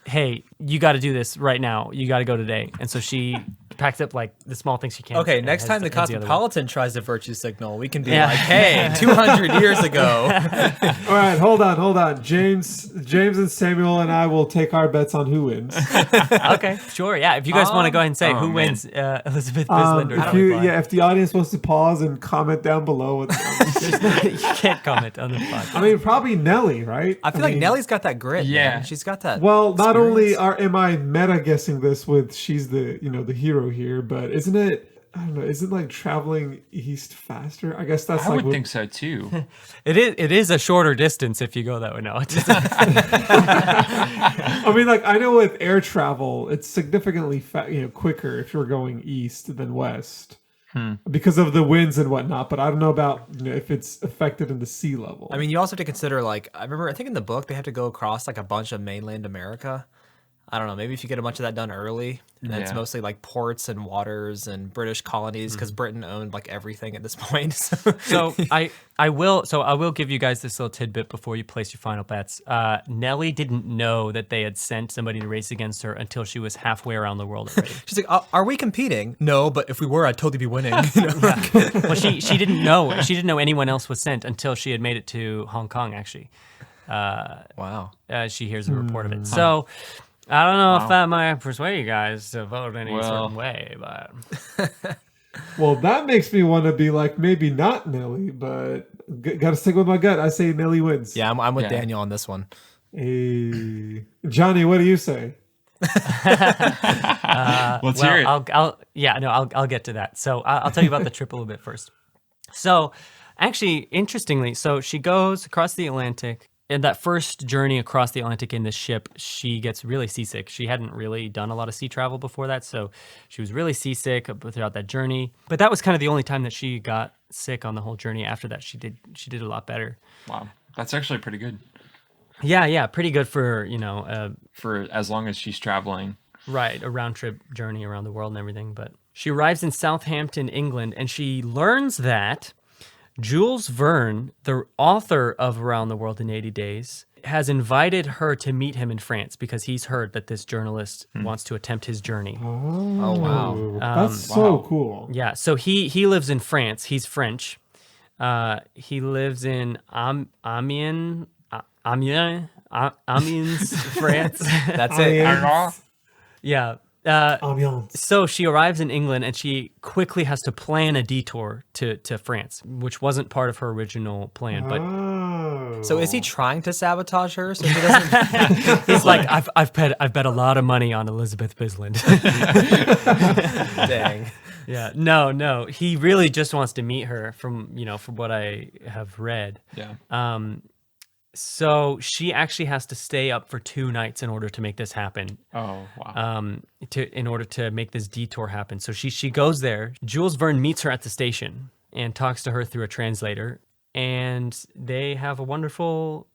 hey, you got to do this right now. You got to go today. And so she packed up like the small things she can. Okay, and next time the heads other way. Cosmopolitan tries to virtue signal, we can be like, hey, 200 years ago. All right, hold on. James and Samuel and I will take our bets on who wins. Okay, sure. Yeah, if you guys want to go ahead and say who wins, Elizabeth Bisland or Nellie Bly. If the audience wants to pause and comment down below. You can't comment on the podcast. I mean, probably Nellie, right? I feel like Nellie's got that grit. Yeah. Man. She's got that. Well, not only experience. am I meta guessing this with she's the the hero here, but isn't it? I don't know. Isn't like traveling east faster? I guess that's I like would what- think so too. It is a shorter distance if you go that way. No, it doesn't. I mean, like I know with air travel, it's significantly quicker if you're going east than west because of the winds and whatnot. But I don't know about if it's affected in the sea level. I mean, you also have to consider, like, I think in the book, they have to go across like a bunch of mainland America. I don't know, maybe if you get a bunch of that done early, and then it's Yeah. mostly like ports and waters and British colonies, because Britain owned like everything at this point. So I will give you guys this little tidbit before you place your final bets. Nellie didn't know that they had sent somebody to race against her until she was halfway around the world already. She's like, are we competing? No, but if we were, I'd totally be winning. Well, she didn't know. She didn't know anyone else was sent until she had made it to Hong Kong. Actually, Wow. she hears a report of it. So I don't know if that might persuade you guys to vote any certain way, but well, that makes me want to be like maybe not Nellie, but got to stick with my gut. I say Nellie wins. Yeah, I'm with Daniel on this one. Hey, Johnny, what do you say? Let's hear it. I'll get to that. So I'll tell you about the trip a little bit first. So actually, interestingly, so she goes across the Atlantic. In that first journey across the Atlantic in this ship, she gets really seasick. She hadn't really done a lot of sea travel before that, so she was really seasick throughout that journey. But that was kind of the only time that she got sick on the whole journey. After that, she did a lot better. Wow, that's actually pretty good Yeah, pretty good for for as long as she's traveling. right, a round trip journey around the world and everything. But she arrives in Southampton, England, and she learns that Jules Verne, the author of Around the World in 80 Days, has invited her to meet him in France because he's heard that this journalist wants to attempt his journey. Oh, wow. That's so cool. Yeah, so he lives in France. He's French. He lives in Amiens, France. That's it. Yeah. Ambiance. So she arrives in England and she quickly has to plan a detour to France, which wasn't part of her original plan. But Oh. So is he trying to sabotage her so she doesn't? he's like, I've bet a lot of money on Elizabeth Bisland. Dang. Yeah, no, he really just wants to meet her from what I have read. Yeah. So she actually has to stay up for 2 nights in order to make this happen. Oh wow. In order to make this detour happen. So she goes there. Jules Verne meets her at the station and talks to her through a translator, and they have a wonderful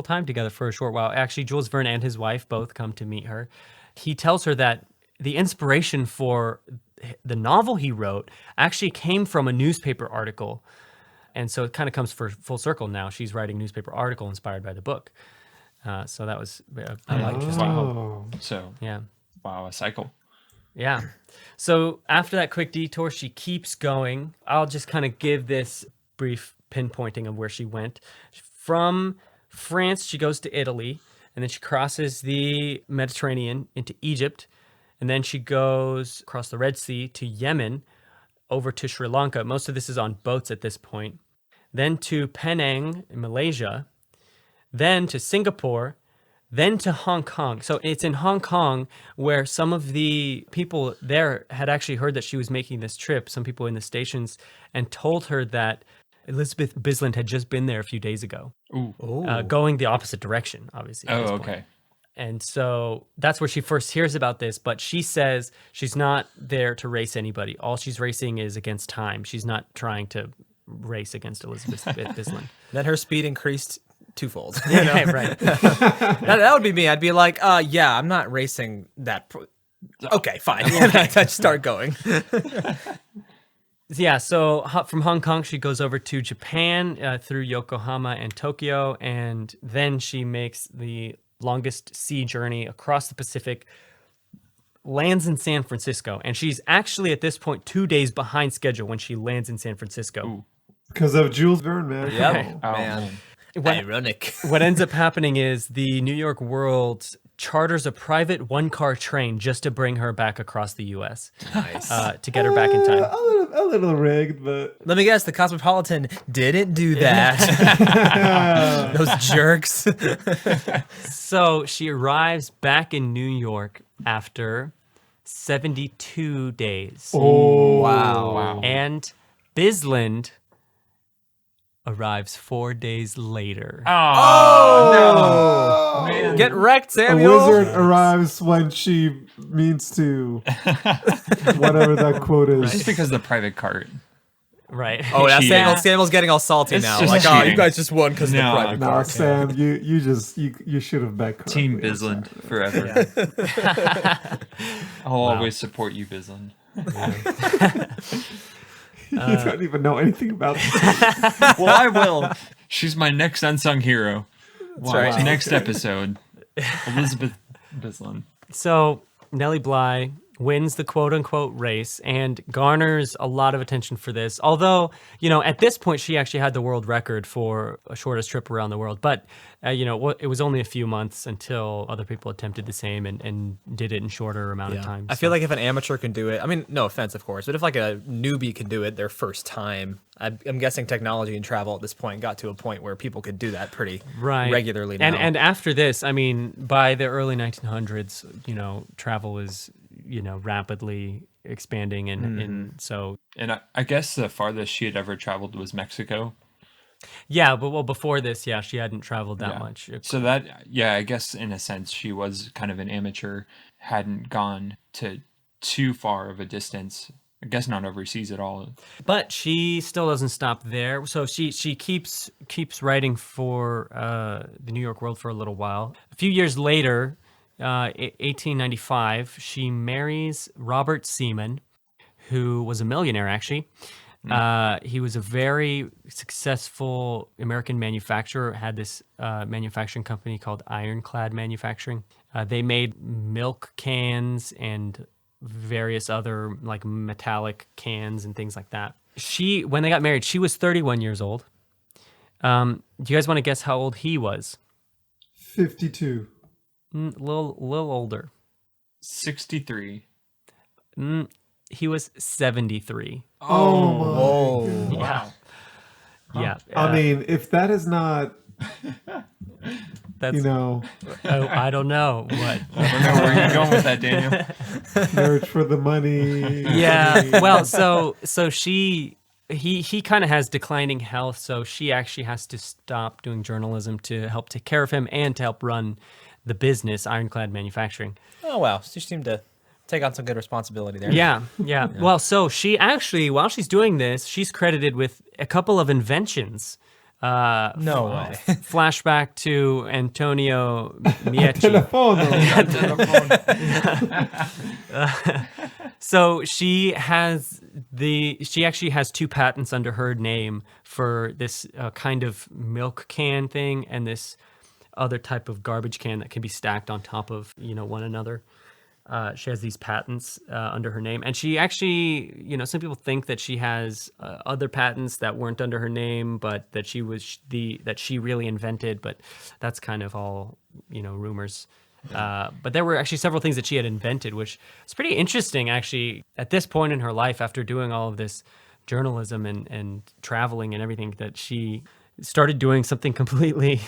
time together for a short while. Actually, Jules Verne and his wife both come to meet her. He tells her that the inspiration for the novel he wrote actually came from a newspaper article. And so it kind of comes for full circle now. She's writing a newspaper article inspired by the book. So that was I like this. Oh. So, yeah. wow, a cycle. Yeah. So after that quick detour, she keeps going. I'll just kind of give this brief pinpointing of where she went. From France, she goes to Italy, and then she crosses the Mediterranean into Egypt, and then she goes across the Red Sea to Yemen, over to Sri Lanka. Most of this is on boats at this point. Then to Penang in Malaysia, then to Singapore, then to Hong Kong. So it's in Hong Kong where some of the people there had actually heard that she was making this trip, some people in the stations, and told her that Elizabeth Bisland had just been there a few days ago, going the opposite direction, obviously. At this point. Okay. And so that's where she first hears about this, but she says she's not there to race anybody. All she's racing is against time. She's not trying to race against Elizabeth Bisland. Then her speed increased twofold. Yeah, right. That would be me. I'd be like, yeah, I'm not racing that. Okay, fine. And I just start going. Yeah, so from Hong Kong, she goes over to Japan through Yokohama and Tokyo, and then she makes the longest sea journey across the Pacific, lands in San Francisco, and she's actually at this point 2 days behind schedule when she lands in San Francisco. Because of Jules Verne, man. Yep. Oh, Man. What- Ironic. What ends up happening is the New York World charters a private one-car train just to bring her back across the U.S. Nice. To get her back in time. A little rigged, but Let me guess, the Cosmopolitan didn't do that. Those jerks. So she arrives back in New York after 72 days. Wow. And Bisland arrives 4 days later. Oh, no. Man. Get wrecked, a Samuel. wizard arrives when she means to. Whatever that quote is. Just because of the private cart. Right. Oh, now Cheating. Samuel's getting all salty It's now. just Like, cheating. you guys just won because of the No, private Nah, car. Sam, you should have bet correctly. Team I'm Bisland sorry. forever. I'll always support you, Bisland. You don't even know anything about this. Well, I will. She's my next unsung hero. Watch right. next episode. Elizabeth Bisland. So Nellie Bly wins the quote-unquote race and garners a lot of attention for this. Although, at this point, she actually had the world record for a shortest trip around the world. But, it was only a few months until other people attempted the same and did it in shorter amount of time. I feel like if an amateur can do it, I mean, no offense, of course, but if like a newbie can do it their first time, I'm guessing technology and travel at this point got to a point where people could do that pretty regularly now. And after this, I mean, by the early 1900s, travel was, rapidly expanding. And so... And I guess the farthest she had ever traveled was Mexico. Yeah, but before this, she hadn't traveled that much. So that, I guess in a sense she was kind of an amateur, hadn't gone to too far of a distance. I guess not overseas at all. But she still doesn't stop there. So she keeps writing for the New York World for a little while. A few years later, 1895, she marries Robert Seaman, who was a millionaire actually. He was a very successful American manufacturer, had this manufacturing company called Ironclad Manufacturing. They made milk cans and various other like metallic cans and things like that. When they got married, she was 31 years old. Do you guys want to guess how old he was? 52. Little older. 63. He was 73. Oh my. Wow. Yeah. I mean, if that is not, that's, oh, I don't know what. I don't know where you're going with that, Daniel. nerd for the money. Yeah. Well, so he kind of has declining health, so she actually has to stop doing journalism to help take care of him and to help run the business, Ironclad Manufacturing. Oh, wow. She seemed to take on some good responsibility there. Yeah. Well, so she actually, while she's doing this, she's credited with a couple of inventions. No way. Flashback to Antonio Mieci. So she actually has 2 patents under her name for this kind of milk can thing and this other type of garbage can that can be stacked on top of, one another. She has these patents under her name, and she actually, some people think that she has other patents that weren't under her name, but that she really invented. But that's kind of all, rumors. But there were actually several things that she had invented, which is pretty interesting, actually, at this point in her life, after doing all of this journalism and traveling and everything, that she started doing something completely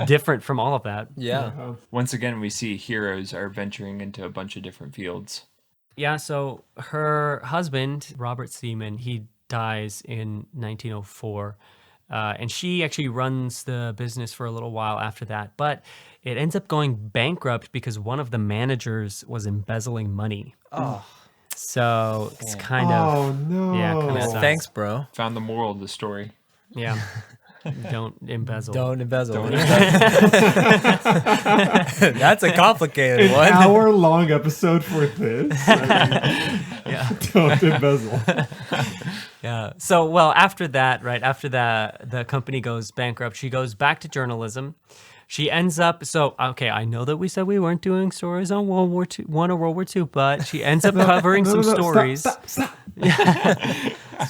different from all of that. Yeah. Once again, we see heroes are venturing into a bunch of different fields. Yeah, so her husband, Robert Seaman, he dies in 1904. And she actually runs the business for a little while after that. But it ends up going bankrupt because one of the managers was embezzling money. Oh. So it's kind of... Oh, no. Yeah, kind of sucks. Thanks, bro. Found the moral of the story. Yeah. Don't embezzle. Don't embezzle. Don't That's a complicated one. An hour-long episode for this. Yeah. Don't embezzle. Yeah. So, well, after that, right, after the company goes bankrupt, she goes back to journalism. She ends up, okay, I know that we said we weren't doing stories on World War II, or World War II, but she ends up covering some stories. Stop.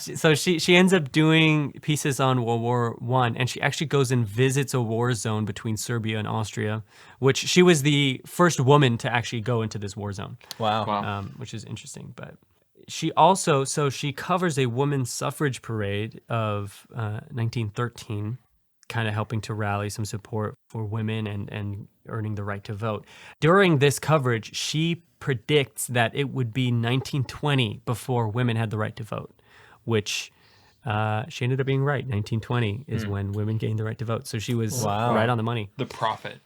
So she ends up doing pieces on World War I, and she actually goes and visits a war zone between Serbia and Austria, which she was the first woman to actually go into this war zone. Wow. Which is interesting. But she also, she covers a women's suffrage parade of 1913, kind of helping to rally some support for women and earning the right to vote. During this coverage, she predicts that it would be 1920 before women had the right to vote, which she ended up being right. 1920 is when women gained the right to vote. So she was right on the money. The prophet.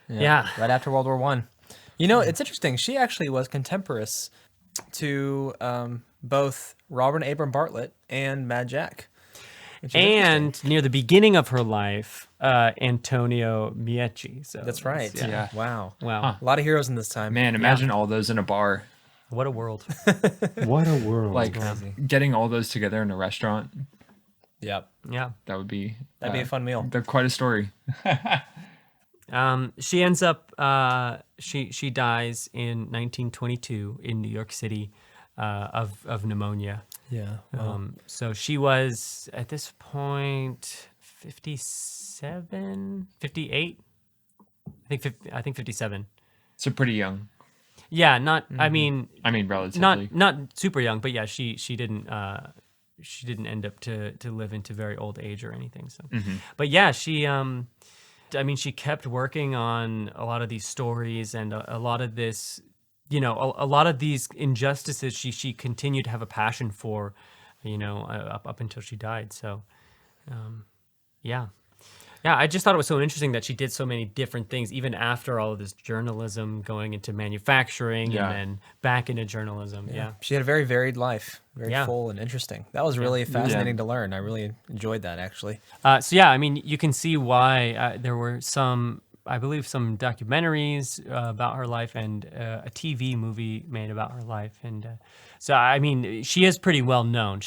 Yeah. Right after World War I. It's interesting. She actually was contemporaneous to both Robert Abram Bartlett and Mad Jack. And near the beginning of her life, Antonio Mieci. So that's right. Yeah. Wow. Wow. A lot of heroes in this time. Man, imagine all those in a bar. What a world. What a world. Like getting all those together in a restaurant. Yep. Yeah. That'd be a fun meal. They're quite a story. She ends up, she dies in 1922 in New York City of pneumonia. Yeah. So she was at this point 57, 58. I think 57. So pretty young. Yeah, not. I mean, relatively. not super young, but yeah, she didn't end up to live into very old age or anything. So, but yeah, she she kept working on a lot of these stories and a lot of this, a lot of these injustices. She continued to have a passion for, up until she died. So, yeah. Yeah, I just thought it was so interesting that she did so many different things, even after all of this journalism, going into manufacturing and then back into journalism. Yeah. She had a very varied life, very full and interesting. That was really fascinating to learn. I really enjoyed that, actually. You can see why there were some documentaries about her life and a TV movie made about her life. And she is pretty well known.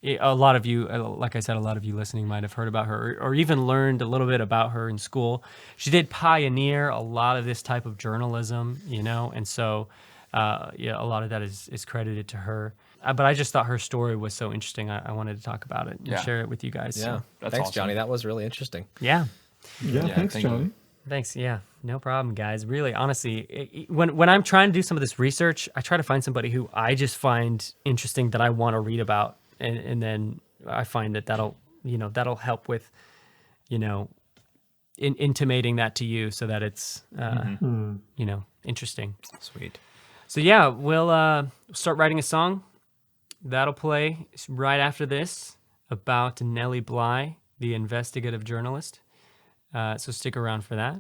A lot of you, like I said, a lot of you listening might have heard about her or even learned a little bit about her in school. She did pioneer a lot of this type of journalism, and so, a lot of that is credited to her. But I just thought her story was so interesting. I wanted to talk about it and share it with you guys. Yeah. So. Thanks, awesome. Johnny. That was really interesting. Yeah. Yeah, thanks, Johnny. Thanks. Yeah, no problem, guys. Really, honestly, when I'm trying to do some of this research, I try to find somebody who I just find interesting that I want to read about, and then I find that'll help with, intimating that to you so that it's interesting. Sweet. So yeah, we'll start writing a song that'll play right after this about Nellie Bly, the investigative journalist. So stick around for that.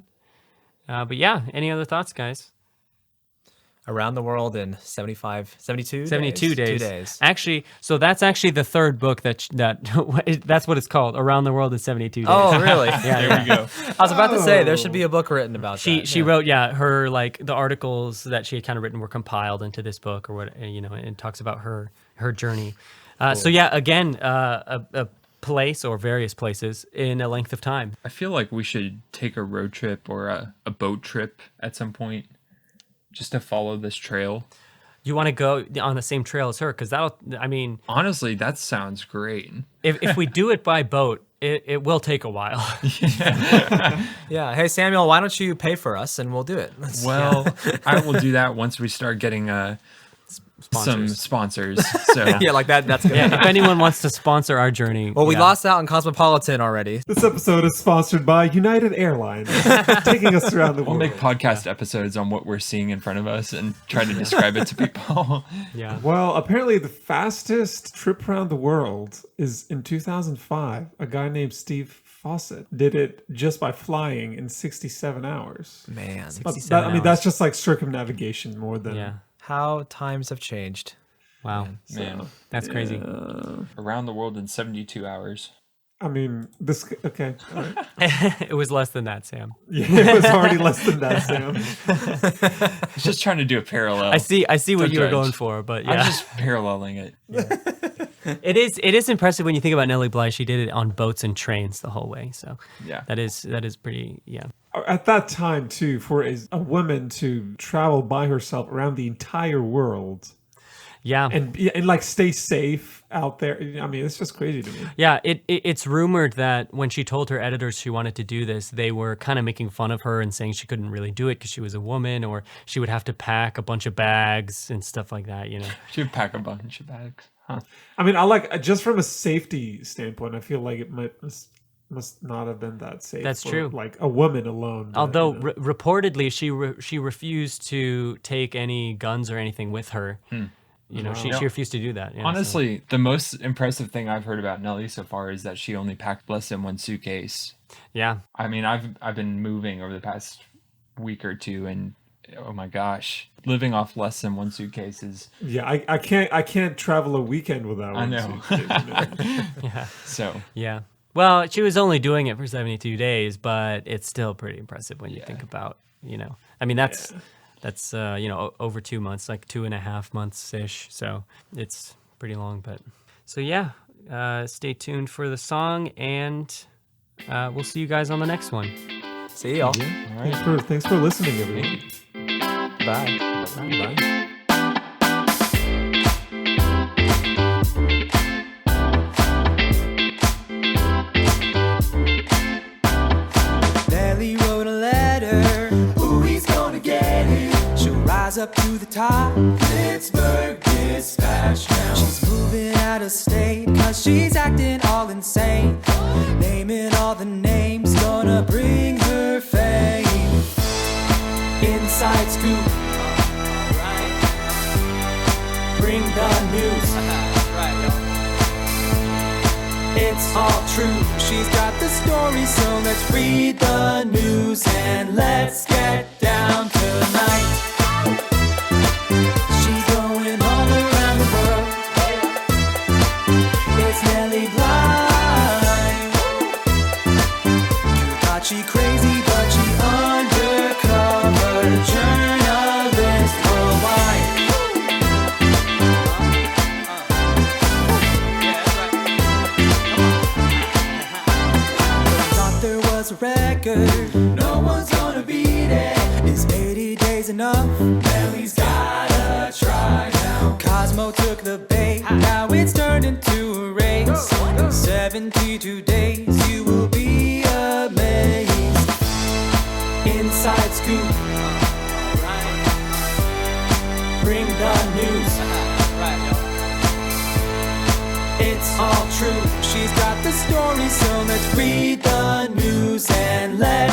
But yeah, any other thoughts, guys? Around the World in 72 days. 2 days. Actually, so that's actually the third book that's what it's called, Around the World in 72 days. Oh, really? Yeah, there we go. I was about to say there should be a book written about that. She wrote, her the articles that she had kind of written were compiled into this book, or what, and talks about her journey. Cool. So yeah, again, a place or various places in a length of time. I feel like we should take a road trip or a boat trip at some point just to follow this trail. You want to go on the same trail as her? Because honestly, that sounds great. If we do it by boat, it will take a while. Yeah. Hey, Samuel, why don't you pay for us and we'll do it? Well, I will do that once we start getting some sponsors. So yeah, like that. That's good. Yeah, if anyone wants to sponsor our journey. Well, we lost out on Cosmopolitan already. This episode is sponsored by United Airlines, taking us around the world. We'll make podcast episodes on what we're seeing in front of us and try to describe it to people. Yeah. Well, apparently the fastest trip around the world is in 2005. A guy named Steve Fawcett did it just by flying in 67 hours. Man. That's just like circumnavigation more than... Yeah. How times have changed. Wow. Man. That's crazy. Around the world in 72 hours. Okay. All right. It was less than that, Sam. Yeah, it was already less than that, Sam. I was just trying to do a parallel. I see what you were judge. going for, but yeah. I'm just paralleling it. It is impressive when you think about Nellie Bly. She did it on boats and trains the whole way. So yeah, that is pretty, yeah. At that time, too, for a woman to travel by herself around the entire world. Yeah. And like stay safe out there. I mean, it's just crazy to me. Yeah, it's rumored that when she told her editors she wanted to do this, they were kind of making fun of her and saying she couldn't really do it because she was a woman, or she would have to pack a bunch of bags and stuff like that, you know. She would pack a bunch of bags. Huh. I mean, just from a safety standpoint, I feel like it must not have been that safe. That's for, true. Like a woman alone. Although reportedly she refused to take any guns or anything with her. You know, she refused to do that. Yeah, honestly, the most impressive thing I've heard about Nellie so far is that she only packed less than one suitcase. Yeah. I mean, I've been moving over the past week or two, and oh my gosh, living off less than one suitcase is... Yeah, I can't travel a weekend without one suitcase. Yeah. So... Yeah. Well, she was only doing it for 72 days, but it's still pretty impressive when you think about, you know. I mean, that's over 2 months, like 2.5 months-ish. So it's pretty long. But so, yeah, stay tuned for the song, and we'll see you guys on the next one. See y'all. Yeah. All right. Thanks for listening, everyone. Bye. Bye. Up to the top, Pittsburgh Dispatch now. She's moving out of state, cause she's acting all insane. Naming all the names, gonna bring her fame. Inside scoop, bring the news. It's all true, she's got the story, so let's read the news and let's get down tonight. She's going all around the world. It's Nellie Bly. You thought she crazy, but she undercover journalist worldwide. Thought there was a record, no one's gonna beat it. Is 80 days enough? Nellie's gotta try now. Cosmo took the bait, now it's turned into a race. 72 days, you will be amazed. Inside scoop, bring the news. It's all true, she's got the story, so let's read the news and let's